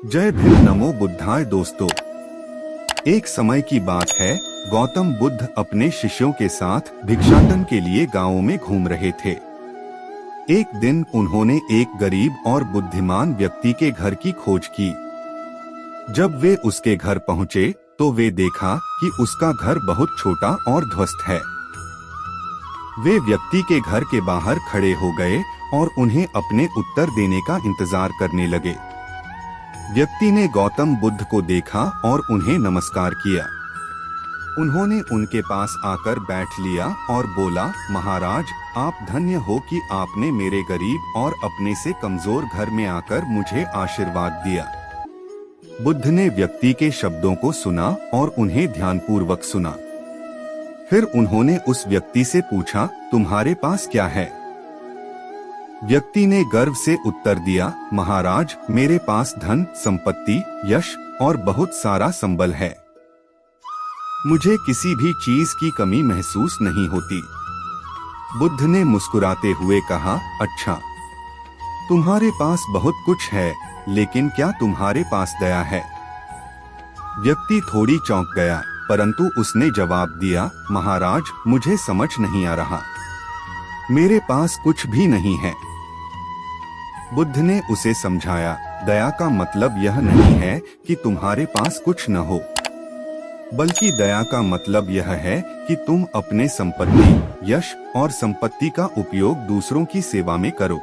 जय भीम, नमो बुद्धाय। दोस्तों, एक समय की बात है। गौतम बुद्ध अपने शिष्यों के साथ भिक्षाटन के लिए गांवों में घूम रहे थे। एक दिन उन्होंने एक गरीब और बुद्धिमान व्यक्ति के घर की खोज की। जब वे उसके घर पहुंचे तो वे देखा कि उसका घर बहुत छोटा और ध्वस्त है। वे व्यक्ति के घर के बाहर खड़े हो गए और उन्हें अपने उत्तर देने का इंतजार करने लगे। व्यक्ति ने गौतम बुद्ध को देखा और उन्हें नमस्कार किया। उन्होंने उनके पास आकर बैठ लिया और बोला, महाराज, आप धन्य हो कि आपने मेरे गरीब और अपने से कमजोर घर में आकर मुझे आशीर्वाद दिया। बुद्ध ने व्यक्ति के शब्दों को सुना और उन्हें ध्यानपूर्वक सुना। फिर उन्होंने उस व्यक्ति से पूछा, तुम्हारे पास क्या है? व्यक्ति ने गर्व से उत्तर दिया, महाराज, मेरे पास धन, संपत्ति, यश और बहुत सारा संबल है। मुझे किसी भी चीज की कमी महसूस नहीं होती। बुद्ध ने मुस्कुराते हुए कहा, अच्छा, तुम्हारे पास बहुत कुछ है, लेकिन क्या तुम्हारे पास दया है? व्यक्ति थोड़ी चौंक गया, परंतु उसने जवाब दिया, महाराज, मुझे समझ नहीं आ रहा। मेरे पास कुछ भी नहीं है। बुद्ध ने उसे समझाया, दया का मतलब यह नहीं है कि तुम्हारे पास कुछ न हो, बल्कि दया का मतलब यह है कि तुम अपने संपत्ति, यश और संपत्ति का उपयोग दूसरों की सेवा में करो।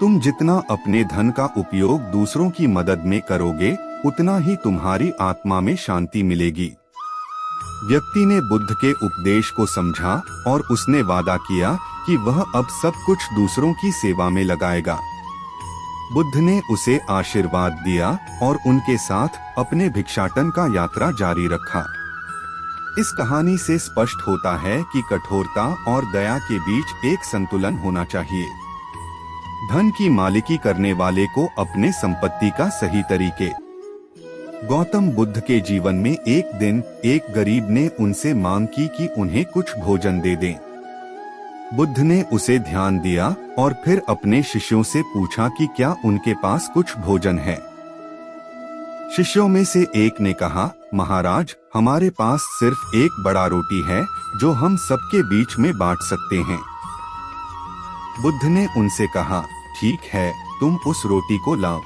तुम जितना अपने धन का उपयोग दूसरों की मदद में करोगे, उतना ही तुम्हारी आत्मा में शांति मिलेगी। व्यक्ति ने बुद्ध के उपदेश को समझा और उसने वादा किया कि वह अब सब कुछ दूसरों की सेवा में लगाएगा। बुद्ध ने उसे आशीर्वाद दिया और उनके साथ अपने भिक्षाटन का यात्रा जारी रखा। इस कहानी से स्पष्ट होता है कि कठोरता और दया के बीच एक संतुलन होना चाहिए। धन की मालिकी करने वाले को अपने संपत्ति का सही तरीके। गौतम बुद्ध के जीवन में एक दिन एक गरीब ने उनसे मांग की कि उन्हें कुछ भोजन दे दें। बुद्ध ने उसे ध्यान दिया और फिर अपने शिष्यों से पूछा कि क्या उनके पास कुछ भोजन है। शिष्यों में से एक ने कहा, महाराज, हमारे पास सिर्फ एक बड़ा रोटी है जो हम सबके बीच में बांट सकते हैं। बुद्ध ने उनसे कहा, ठीक है, तुम उस रोटी को लाओ।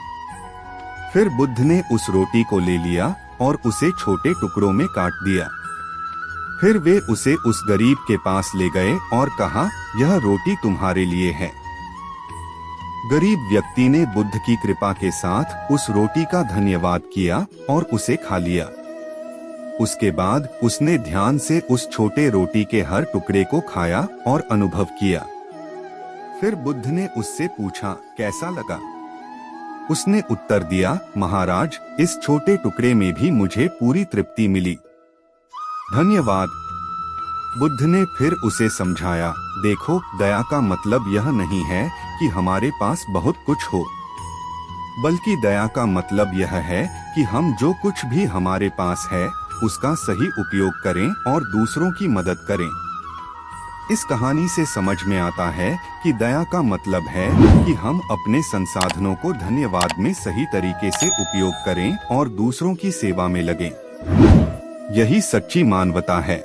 फिर बुद्ध ने उस रोटी को ले लिया और उसे छोटे टुकड़ों में काट दिया। फिर वे उसे उस गरीब के पास ले गए और कहा, यह रोटी तुम्हारे लिए है। गरीब व्यक्ति ने बुद्ध की कृपा के साथ उस रोटी का धन्यवाद किया और उसे खा लिया। उसके बाद उसने ध्यान से उस छोटे रोटी के हर टुकड़े को खाया और अनुभव किया। फिर बुद्ध ने उससे पूछा, कैसा लगा? उसने उत्तर दिया, महाराज, इस छोटे टुकड़े में भी मुझे पूरी तृप्ति मिली। धन्यवाद। बुद्ध ने फिर उसे समझाया, देखो, दया का मतलब यह नहीं है कि हमारे पास बहुत कुछ हो, बल्कि दया का मतलब यह है कि हम जो कुछ भी हमारे पास है उसका सही उपयोग करें और दूसरों की मदद करें। इस कहानी से समझ में आता है कि दया का मतलब है कि हम अपने संसाधनों को धन्यवाद में सही तरीके से उपयोग करें और दूसरों की सेवा में लगें। यही सच्ची मानवता है।